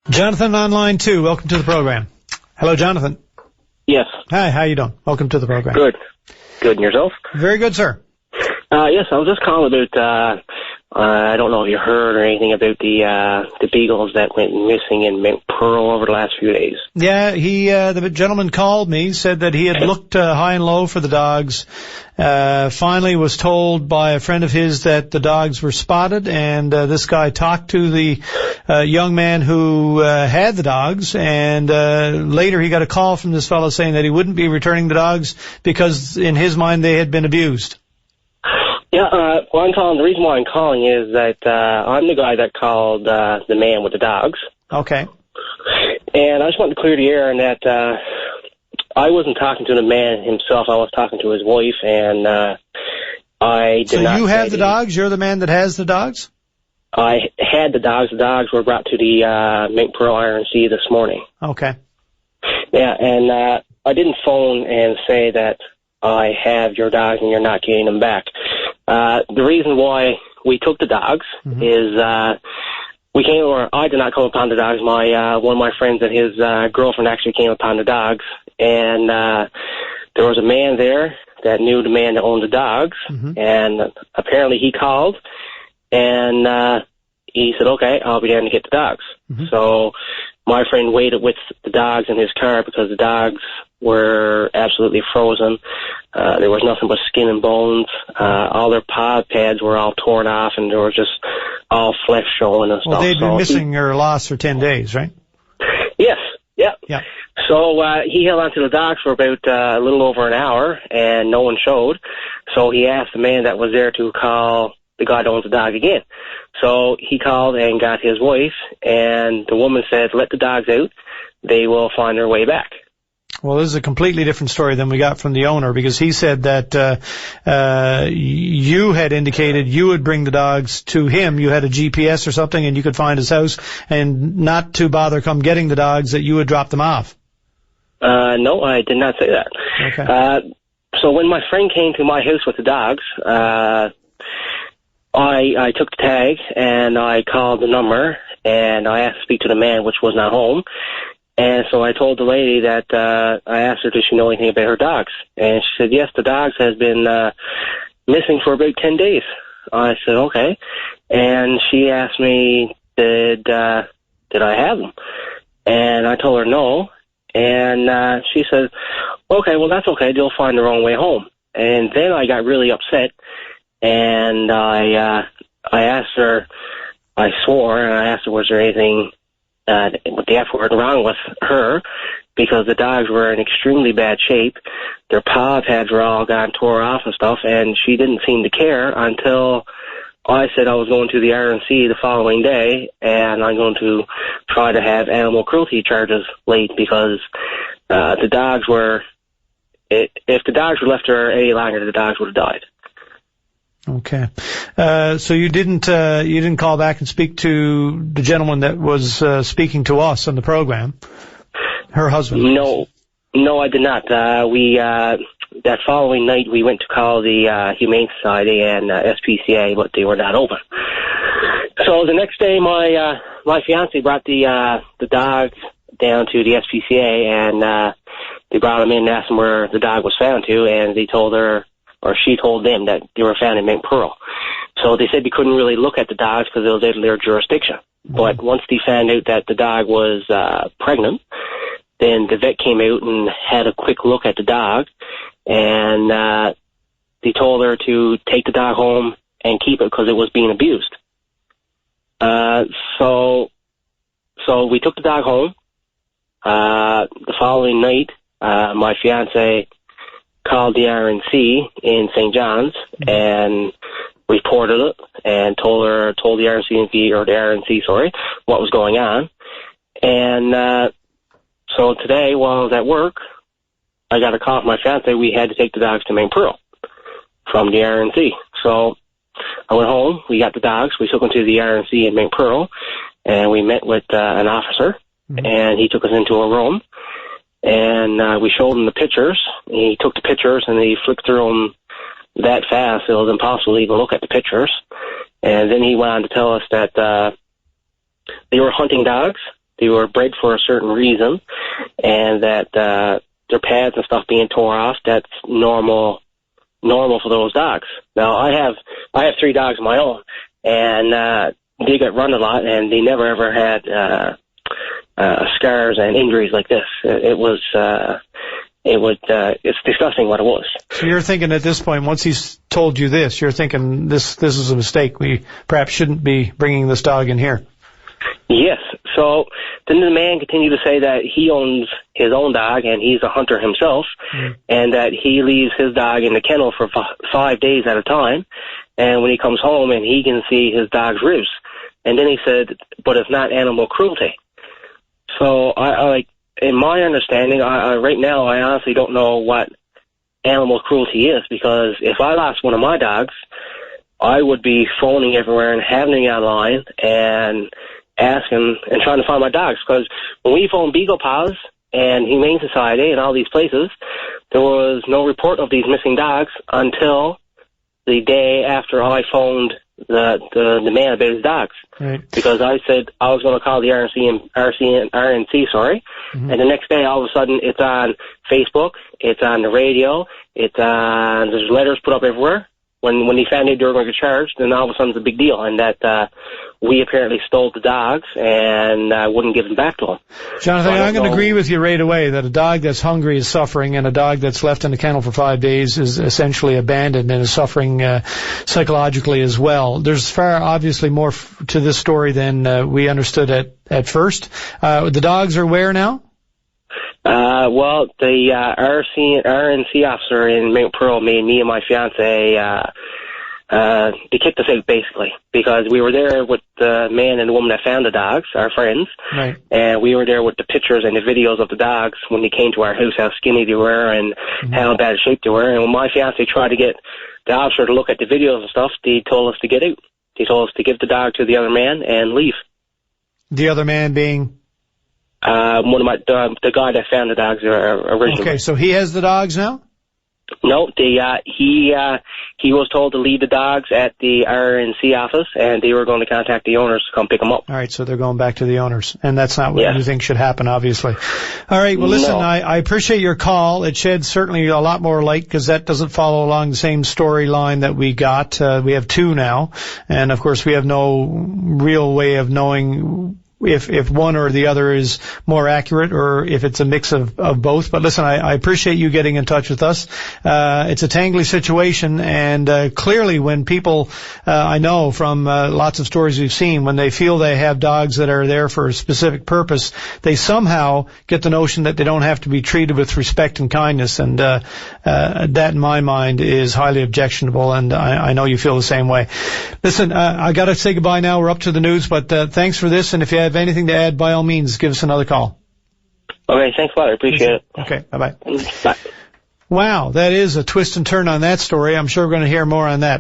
Jonathan on line 2. Welcome to the program. Hello, Jonathan. Yes. Hi, how you doing? Welcome to the program. Good. Good, and yourself? Very good, sir. Yes, I was just calling about, I don't know if you heard or anything about the beagles that went missing in Mount Pearl over the last few days. Yeah, the gentleman called me, said that he had looked high and low for the dogs, finally was told by a friend of his that the dogs were spotted, and this guy talked to the young man who had the dogs, and later he got a call from this fellow saying that he wouldn't be returning the dogs because in his mind they had been abused. Yeah, the reason why I'm calling is that I'm the guy that called the man with the dogs. Okay. And I just wanted to clear the air in that I wasn't talking to the man himself. I was talking to his wife, and I did not... So you have the dogs? You're the man that has the dogs? I had the dogs. The dogs were brought to the Mount Pearl RNC this morning. Okay. Yeah, and I didn't phone and say that I have your dogs and you're not getting them back. The reason why we took the dogs is I did not come upon the dogs. One of my friends and his girlfriend actually came upon the dogs, and there was a man there that knew the man that owned the dogs, and apparently he called, and he said, okay, I'll be down to get the dogs. So my friend waited with the dogs in his car because the dogs were absolutely frozen. There was nothing but skin and bones. All their paw pads were all torn off, and there was just all flesh showing and stuff. Well, they'd been missing or lost for 10 days, right? Yes, yeah. Yeah. So he held on to the dogs for about a little over an hour, and no one showed. So he asked the man that was there to call the guy that owns the dog again. So he called and got his wife, and the woman said, let the dogs out. They will find their way back. Well, this is a completely different story than we got from the owner, because he said that you had indicated you would bring the dogs to him. You had a GPS or something, and you could find his house, and not to bother come getting the dogs, that you would drop them off. No, I did not say that. Okay. So when my friend came to my house with the dogs, I took the tag, and I called the number, and I asked to speak to the man, which was not home. And so I told the lady that I asked her, does she know anything about her dogs? And she said, yes, the dogs has been missing for about 10 days. I said, okay. And she asked me, did I have them? And I told her no. And she said, okay, well, that's okay. They'll find their own way home. And then I got really upset, and I asked her, I swore, and I asked her, was there anything with the F word wrong with her, because the dogs were in extremely bad shape. Their paw pads were all gone, tore off and stuff, and she didn't seem to care until I said I was going to the RNC the following day, and I'm going to try to have animal cruelty charges laid, because the dogs were, if the dogs were left there any longer, the dogs would have died. Okay. So you didn't call back and speak to the gentleman that was speaking to us on the program, her husband? No, I did not. That following night we went to call the Humane Society and SPCA, but they were not open. So the next day, my fiance brought the dogs down to the SPCA, and they brought them in and asked them where the dog was found to, and they told her, or she told them, that they were found in Mount Pearl. So they said they couldn't really look at the dogs because it was out of their jurisdiction. But once they found out that the dog was pregnant, then the vet came out and had a quick look at the dog, and they told her to take the dog home and keep it because it was being abused. So we took the dog home. The following night, my fiance called the RNC in St. John's and reported it and told the RNC, what was going on. And so today, while I was at work, I got a call from my fiance. We had to take the dogs to Mount Pearl from the RNC. So I went home. We got the dogs. We took them to the RNC in Mount Pearl, and we met with an officer, and he took us into a room. And we showed him the pictures. He took the pictures, and he flicked through them that fast it was impossible to even look at the pictures. And then he went on to tell us that they were hunting dogs, they were bred for a certain reason, and that their pads and stuff being tore off, that's normal for those dogs. Now, I have 3 dogs of my own, and they got run a lot, and they never ever had scars and injuries like this. It's disgusting what it was. So you're thinking at this point, once he's told you this, you're thinking this is a mistake. We perhaps shouldn't be bringing this dog in here. Yes. So then the man continued to say that he owns his own dog and he's a hunter himself, and that he leaves his dog in the kennel for 5 days at a time, and when he comes home and he can see his dog's ribs. And then he said, but it's not animal cruelty. So I in my understanding, right now, I honestly don't know what animal cruelty is, because if I lost one of my dogs, I would be phoning everywhere and having it online and asking and trying to find my dogs. Because when we phoned Beagle Paws and Humane Society and all these places, there was no report of these missing dogs until the day after I phoned the man about his dogs. Right. Because I said I was going to call the RNC, and the next day all of a sudden it's on Facebook, it's on the radio, there's letters put up everywhere. When they found out they were going to get charged, then all of a sudden it's a big deal, and that we apparently stole the dogs and wouldn't give them back to them. Jonathan, I'm going to agree with you right away that a dog that's hungry is suffering, and a dog that's left in the kennel for 5 days is essentially abandoned and is suffering psychologically as well. There's obviously more to this story than we understood at first. The dogs are where now? Well, the RNC officer in Mount Pearl made me and my fiance they kicked us out, basically, because we were there with the man and the woman that found the dogs, our friends, right. And we were there with the pictures and the videos of the dogs when they came to our house, how skinny they were and how bad shape they were. And when my fiance tried to get the officer to look at the videos and stuff, they told us to get out. They told us to give the dog to the other man and leave. The other man being? One of the guy that found the dogs originally. Okay, so he has the dogs now? No, he was told to leave the dogs at the RNC office, and they were going to contact the owners to come pick them up. All right, so they're going back to the owners, and that's not what you think should happen, obviously. All right, well, listen, I appreciate your call. It sheds certainly a lot more light, because that doesn't follow along the same storyline that we got. We have 2 now, and of course we have no real way of knowing if one or the other is more accurate, or if it's a mix of both. But listen, I appreciate you getting in touch with us. It's a tangly situation, and clearly when people, I know from lots of stories we've seen, when they feel they have dogs that are there for a specific purpose, they somehow get the notion that they don't have to be treated with respect and kindness, and that in my mind is highly objectionable, and I know you feel the same way. Listen, I got to say goodbye now. We're up to the news, but thanks for this, and if you have anything to add, by all means, give us another call. Okay, thanks a lot. I appreciate it. Okay, bye-bye. Bye. Wow, that is a twist and turn on that story. I'm sure we're going to hear more on that.